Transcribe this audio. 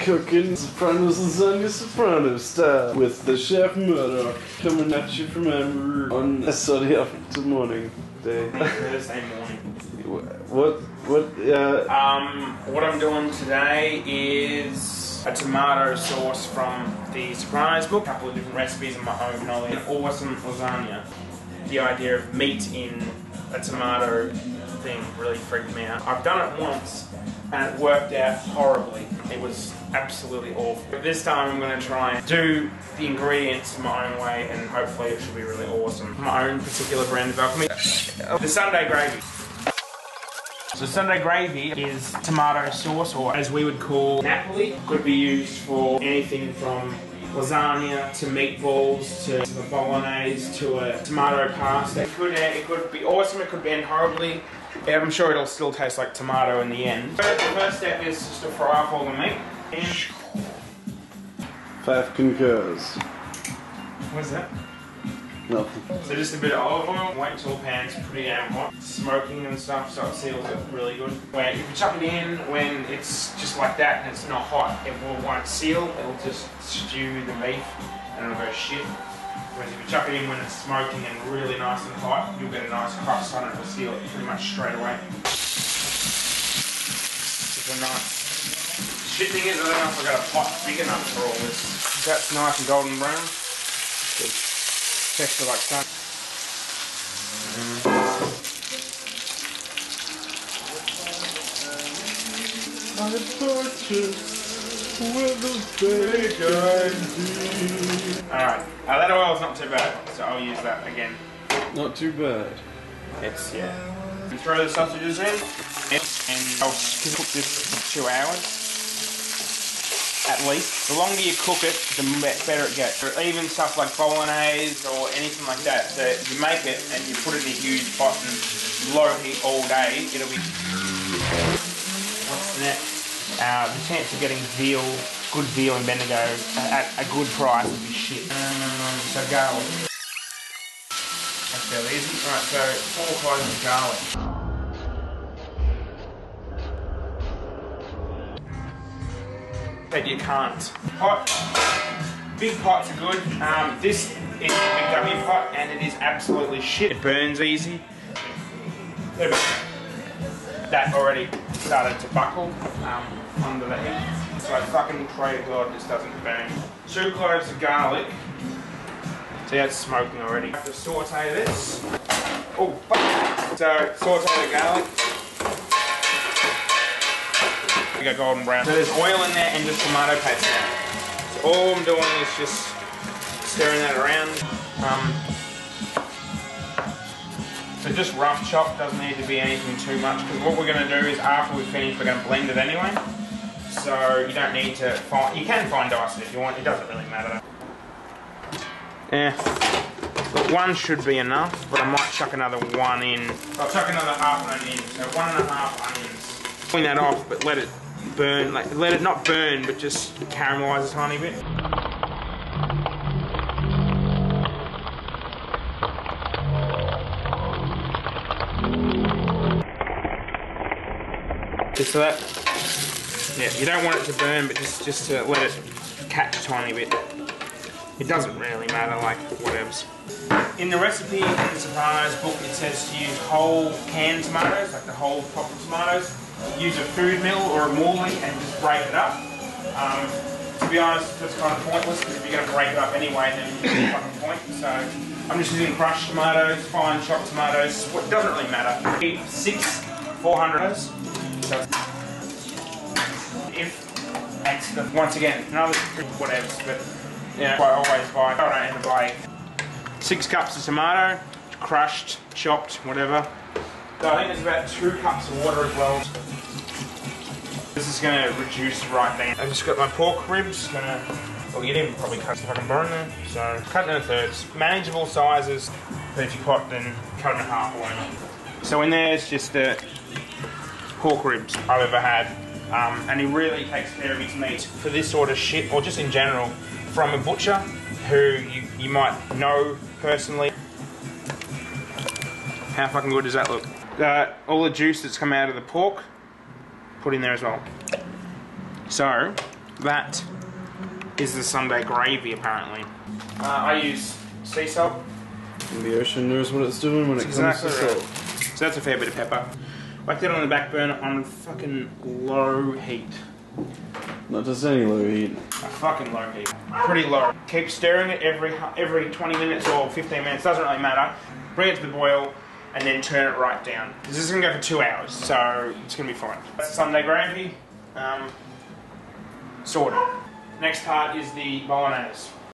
cooking Sopranos lasagna Soprano style with the chef Murdoch coming at you from Amber on a sunny after morning day. Thursday morning. What I'm doing today is a tomato sauce from the Sopranos book. A couple of different recipes in my own knowledge. An awesome lasagna. The idea of meat in a tomato thing really freaked me out. I've done it once and it worked out horribly. It was absolutely awful. This time I'm going to try and do the ingredients my own way and hopefully it should be really awesome. My own particular brand of alchemy. The Sunday gravy. So Sunday gravy is tomato sauce, or as we would call Napoli. Could be used for anything from lasagna to meatballs to a bolognese to a tomato pasta. It could be awesome, it could end horribly. I'm sure it'll still taste like tomato in the end. So the first step is just to fry off all the meat. And Five concurs. what's that? Nothing. So just a bit of olive oil. Wait until the pan's pretty damn hot. Smoking and stuff, so it seals it really good. If you chuck it in when it's just like that and it's not hot, it won't seal. It'll just stew the beef and it'll go shit. Whereas if you chuck it in when it's smoking and really nice and hot, you'll get a nice crust on it. It'll seal it pretty much straight away. Super nice. Shit thing is, I don't know if I've got a pot big enough for all this. That's nice and golden brown. Good. Texture like that. Alright, that oil's not too bad, so I'll use that again. Not too bad. It's, yeah. And throw the sausages in, and I'll cook this for 2 hours. At least. The longer you cook it, the better it gets. Or even stuff like bolognese or anything like that, so you make it and you put it in a huge pot and low heat all day, it'll be... What's next? The chance of getting good veal and Bendigo at a good price would be shit. So garlic. That's fairly easy. Alright, so 4 cloves of garlic. But you can't. Big pots are good. This is a big W pot and it is absolutely shit. It burns easy. That already started to buckle under the heat. So I fucking pray to God this doesn't burn. 2 cloves of garlic. See, that's smoking already. I have to saute this. Oh, fuck. So saute the garlic. We got golden brown. So there's oil in there and just tomato paste now. So all I'm doing is just stirring that around. So just rough chop, doesn't need to be anything too much, because what we're going to do is after we finish we're going to blend it anyway. So you don't need to you can fine dice it if you want, it doesn't really matter. Yeah, look, 1 should be enough, but I might chuck another 1 in. I'll chuck another half onion, so 1.5 onions. Clean that off, but let it burn, let it not burn, but just caramelise a tiny bit. Just so that, yeah, you don't want it to burn, but just to let it catch a tiny bit. It doesn't really matter, like, whatevs. In the recipe in the Sopranos book, it says to use whole canned tomatoes, like the whole proper tomatoes. Use a food mill or a mulling and just break it up. To be honest, that's kind of pointless, because if you're going to break it up anyway, then it's no fucking point. So I'm just using crushed tomatoes, fine chopped tomatoes. It doesn't really matter. 6 400. So if once again, another whatevs, but yeah, I always buy. I don't ever buy 6 cups of tomato, crushed, chopped, whatever. So I think there's about 2 cups of water as well. This is going to reduce right down. I've just got my pork ribs. Well, you'd even probably cut if I can burn them. So cut into thirds. Manageable sizes. But if you pot, then cut in half or whatever. So in there is just the pork ribs I've ever had. And he really takes care of his meat for this sort of shit, or just in general, from a butcher who you might know personally. How fucking good does that look? All the juice that's come out of the pork, put in there as well. So, That is the Sunday gravy, apparently. I use sea salt. And the ocean knows what it's doing when it comes to salt. So that's a fair bit of pepper. Whack that on the back burner on fucking low heat. Not just any low heat. A fucking low heat. Pretty low. Keep stirring it every 20 minutes or 15 minutes, doesn't really matter. Bring it to the boil and then turn it right down. This is going to go for 2 hours, so it's going to be fine. That's the Sunday gravy. Sorted. Next part is the bolognese.